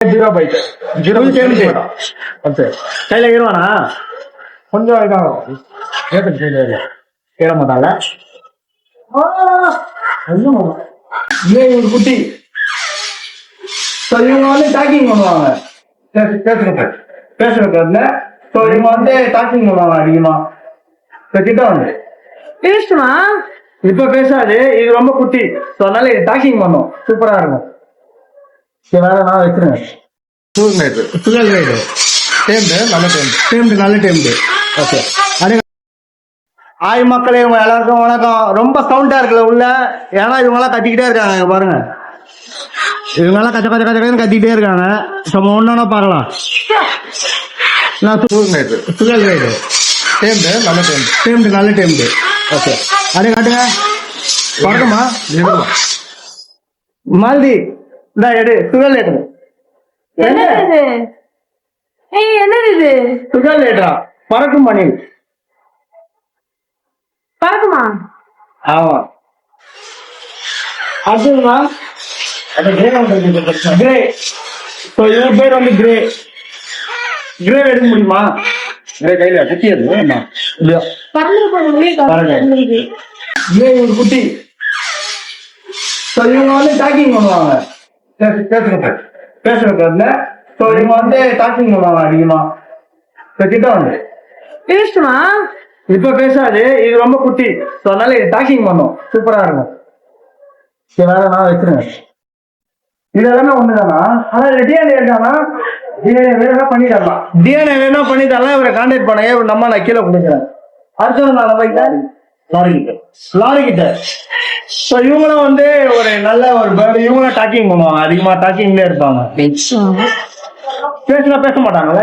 Zero bike zero கையில ஏறுவானா கொஞ்சம் இதாகும் ஏற்ற கையில ஏற மாட்டாங்க. ஒரு குட்டி இவங்க வந்து டாக்கிங் பண்ணுவாங்க பேசுறதுல இவங்க வந்து டாக்கிங் பண்ணுவாங்க அதிகமா கிட்ட வந்து பேசுமா இப்ப பேசாது. இது ரொம்ப குட்டி அதனால இது டாக்கிங் பண்ணும் சூப்பரா இருக்கும். வேற நான் வச்சிருக்கேன் நல்ல டைம். ஓகே ஆய் மக்களே இவங்க எல்லாருக்கும் வணக்கம். ரொம்ப சவுண்டா இருக்குல்ல உள்ள, ஏன்னா இவங்க எல்லாம் கத்திக்கிட்டே இருக்காங்க பாருங்க. இவங்க எல்லாம் கச்ச கச்ச கச்சன்னு கத்திக்கிட்டே இருக்காங்க. நம்ம ஒன்னொன்னா பார்க்கலாம். நல்ல டைம். ஓகே அப்படியே காட்டுங்க பறக்குமா மால்தி இந்த எடு சுகர் லேட்டர் என்னது சுகர் லேட்டரா பறக்கும் பண்ணி பறக்குமா? ஆமா அதுமா கிரே. இவன் பேர் வந்து கிரே. கிரே எடுக்க முடியுமா? கிரே கையில குட்டியது இல்லையா? ஒரு குட்டி இவங்க வந்து டாக்கிங் பண்ணுவாங்க பேசுறதுல இவங்க வந்து டாக்கிங் பண்ணுவாங்க அதிகமா கிட்ட வந்து பேசுமா. இப்ப பேசாது. இது ரொம்ப குட்டி அதனால இது டாக்கிங் பண்ணும் சூப்பரா இருக்கும். வேற நான் வச்சிருக்கேன். இது எல்லாமே ஒண்ணுதானா? ஆனா டிஎன்ஏ இருக்கானா? டிஎன்ஏ வேணா பண்ணிடலாம். டிஎன்ஏ வேணா பண்ணிடலாம். இவரை கான்டாக்ட் பண்ணுங்க. இவர் நம்ம நான் கீழே கொடுக்குறேன். அடுத்த நாள் லாரி கிட்ட இவங்களும் வந்து ஒரு நல்ல ஒரு பேர்டு. இவங்களும் டாக்கிங் பண்ணுவாங்க அதிகமா. டாக்கிங்ல இருப்பாங்க. பேசினா பேச மாட்டாங்களா?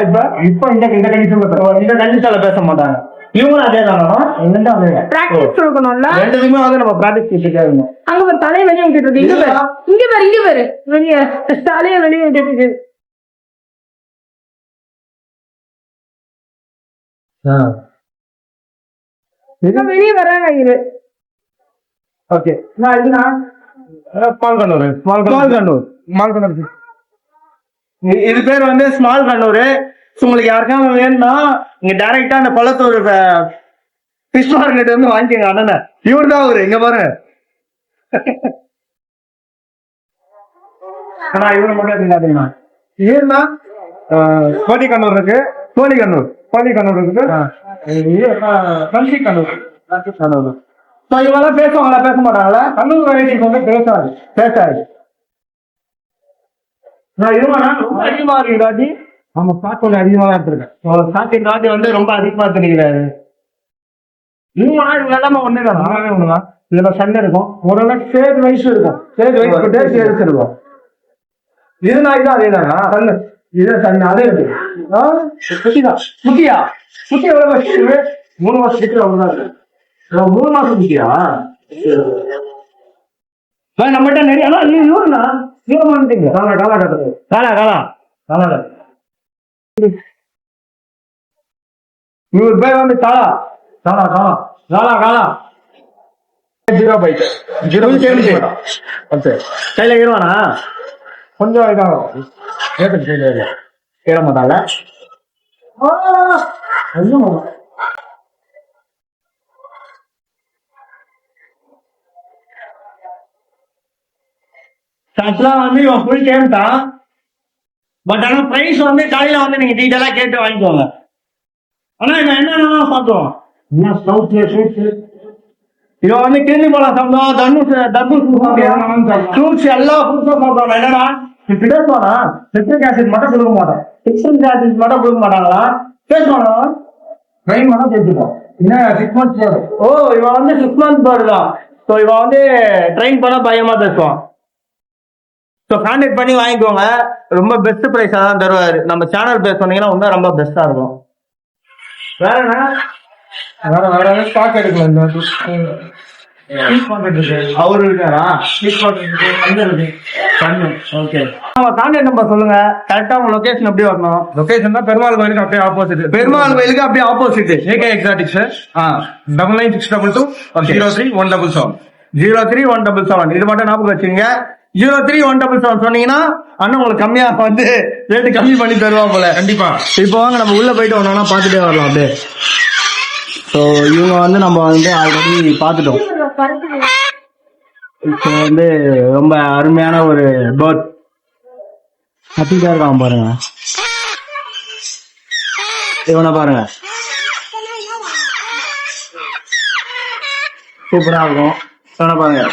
இப்ப இந்த கண்டிஷன்ல பேச மாட்டாங்க. இவங்களும் அதே தானா? பிராக்டிஸ் கொடுக்கணும்ல. ரெண்டுமே வந்து நம்ம பிராக்டிஸ் பண்ணிட்டே இருக்கணும். அங்க ஒரு தலையை வெளியே விட்டுட்டு இருக்கு. இங்க பாரு வெளியே தலையை வெளியே விட்டுட்டு வெளியே வராங்க. இது ஓகே இது பேர் வந்து ஸ்மால் கண்ணூர். உங்களுக்கு யாருக்காவது வேணும்னா இங்க டைரக்டா அந்த கொளத்தூர் பிஷ் மார்க்கெட் வந்து வாங்கிக்கோங்க. அண்ணன் இவரு தான் அவரு. இங்க பாருங்க இவரு மட்டும் ஏன்னா கோழிக்கண்ணூர் இருக்கு. கோழிக்கண்ணூர் இருக்கு. இவங்கெல்லாம் பேசுவாங்களா? பேச மாட்டாங்களா? கண்ணூர் வெரைட்டிஸ் வந்து பேசாது. அதிகமா இருக்கு ராட்டி. நம்ம ஸ்டாக் கொஞ்சம் அதிகமா தான் எடுத்திருக்கேன். ஸ்டாக்கிங் ராட்டி வந்து ரொம்ப அதிகமா தெரியாது. இவங்க எல்லாமே ஒண்ணுதான். இதுல சண்டை இருக்கும். ஓரளவுக்கு ஸ்டேஜ் வைஸ் இருக்கும். ஸ்டேஜ் வைஸ் எடுத்துருக்கோம். இது நாய் தான். அதேதானா சண்டை? இதே சண்டை அதே இருக்கு. குட்டியா குட்டி எவ்வளவு வருஷம்? 3 மாசம் குட்டி அவ்வளவுதான் இருக்கு. 3 மாசம் குட்டியா? நம்மகிட்ட நிறைய இவருண்ணா இவருமாட்டீங்க. காலா இவர் பேர் வந்து காலா ஜீரோ பைக் ஜீரோ கையில ஏறுவானா? கொஞ்சம் இதாகும் ஏற்ற கையில ஏற மாட்டாங்க. வந்து இவன் ஃபுல் டைம் தான். பட் ஆனா பிரைஸ் வந்து காலையில வந்து நீங்க டீட்டெயிலா கேட்டு வாங்கிக்கோங்க. ஆனா இவன் என்னன்னா சாப்பிடுவான். இவன் வந்து கிளி பழம் சாப்பிடுவான். ஃப்ரூட்ஸ் எல்லா ஃப்ரூட்ஸும் சாப்பிடுவாங்க. என்னன்னா பேசுவானா? சிட்ரிக் ஆசிட் மட்டும் கொடுக்க மாட்டான். சிட்ரிக் ஆசிட் மட்டும் கொடுக்க மாட்டாங்களா? பேசுவானா? ட்ரெயின் மட்டும் சேர்த்துப்போம். 6 months பேர். இவன் வந்து 6 months பேர் தான். இவன் வந்து ட்ரெயின் பண்ண பயமா பேசுவான். கான்டாக்ட் பண்ணி வாங்கிக்கோங்க. ரொம்ப பெஸ்ட் பிரைஸா தான் தருவாரு. நம்ம சேனல் பேர் சொன்னீங்கன்னா இன்னும் ரொம்ப பெஸ்டா இருக்கும். வேற என்ன ஸ்டாக் எடுக்கல. அவரு இருக்காரா? கான்டாக்ட் நம்பர் சொல்லுங்க. கரெக்டா உங்க லொகேஷன் எப்படி வரணும்? லொகேஷன் தான் பெருமாள் கோயிலுக்கு அப்படியே ஆப்போசிட். பெருமாள் கோயிலுக்கு அப்படியே ஆப்போசிட். AK exotics 9962203177. 03177 இது மட்டும் ஞாபகம் வச்சுங்க. 03-177 சொன்னீங்கன்னா அண்ணன் உங்களுக்கு கம்மியா வந்து ரேட்டு கம்மி பண்ணி தருவா போல. கண்டிப்பா. இப்போ வாங்க நம்ம உள்ள போயிட்டு ஒன்னா பாத்துட்டே வரலாம் அப்படியே. ஸோ இவங்க வந்து நம்ம வந்து ஆல்ரெடி பார்த்துட்டோம். இப்போ வந்து ரொம்ப அருமையான ஒரு பேர்ட் கத்திட்டா இருக்கான் பாருங்க. இவனை பாருங்க, சூப்பரா இருக்கும். இவனை பாருங்க,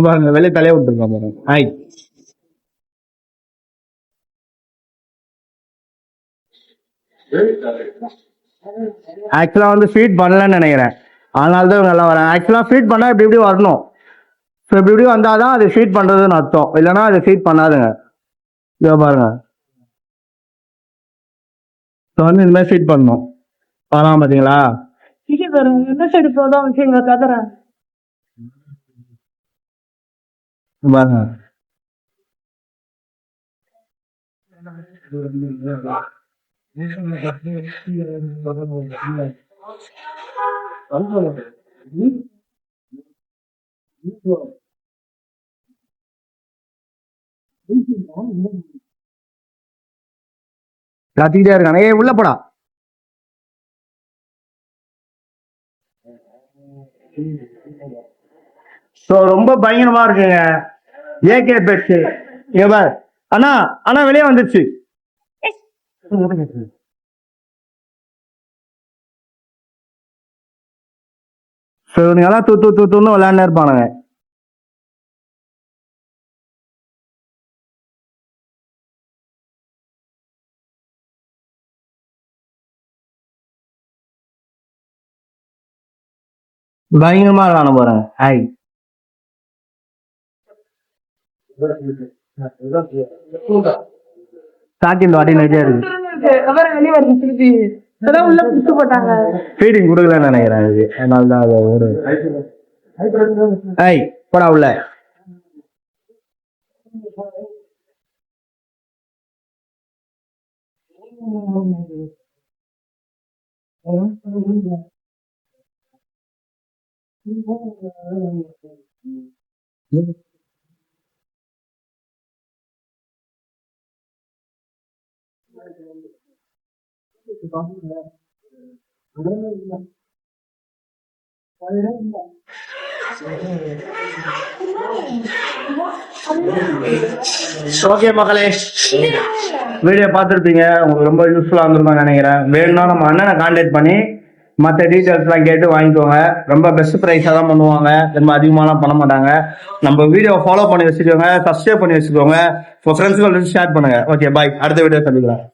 பாருங்க வெளியே தலைய விட்டுருக்கான் பாருங்க. ஹாய். ஆக்சுவலா வந்து ஃபீட் பண்ணலன்னு நினைக்கிறேன், அதனால தான் நல்லா வரேன். ஆக்சுவலா ஃபீட் பண்ணா இப்படி இப்படி வரணும். ஸோ இப்படி இப்படி வந்தாதான் அது ஃபீட் பண்றதுன்னு அர்த்தம், இல்லைன்னா அது ஃபீட் பண்ணாதுங்க. இதோ பாருங்க, ஸோ வந்து இந்த மாதிரி ஃபீட் பண்ணணும். வரலாம் பாத்தீங்களா? என்ன சைடு போதும் கதறேன் பாருங்க. கத்திக்கிட்டே இருக்கானே, ஏய் உள்ள போடா. சோ ரொம்ப பயங்கரமா இருக்குங்க. AK best. பார் அண்ணா, அண்ணா வெளியே வந்துருச்சு. சோ இவனுங்கெல்லாம் தூன்னு விளையாண்டு இருப்பானுங்க. பயங்கரமா விளாட போறாங்க. ஹாய். சாக்கின் வாட்டி நைட்டே இருக்கு. வெளியே வருது திருப்பி. அதான் உள்ள புடிச்சு போட்டாங்க. ஃபீடிங் கொடுக்கலன்னு நினைக்கிறேன் இது, அதனால தான் அது ஒரு ஹாய் போடா உள்ள. ஓகே மக்களே, வீடியோ பார்த்துருப்பீங்க, உங்களுக்கு ரொம்ப யூஸ்ஃபுல்லா இருந்திருக்கும் நினைக்கிறேன். வேணும்னா நம்ம அண்ணனை கான்டாக்ட் பண்ணி மற்ற டீட்டெயில்ஸ்லாம் கேட்டு வாங்கிக்கோங்க. ரொம்ப பெஸ்ட் ப்ரைஸாக தான் பண்ணுவாங்க, ரொம்ப அதிகமாலாம் பண்ண மாட்டாங்க. நம்ம வீடியோ ஃபாலோ பண்ணி வச்சுக்கோங்க, சப்ஸ்கிரைப் பண்ணி வச்சுக்கோங்க, உங்கள் ஃப்ரெண்ட்ஸுக்கு ஷேர் பண்ணுங்க. ஓகே பாய், அடுத்த வீடியோ சந்திக்கலாம்.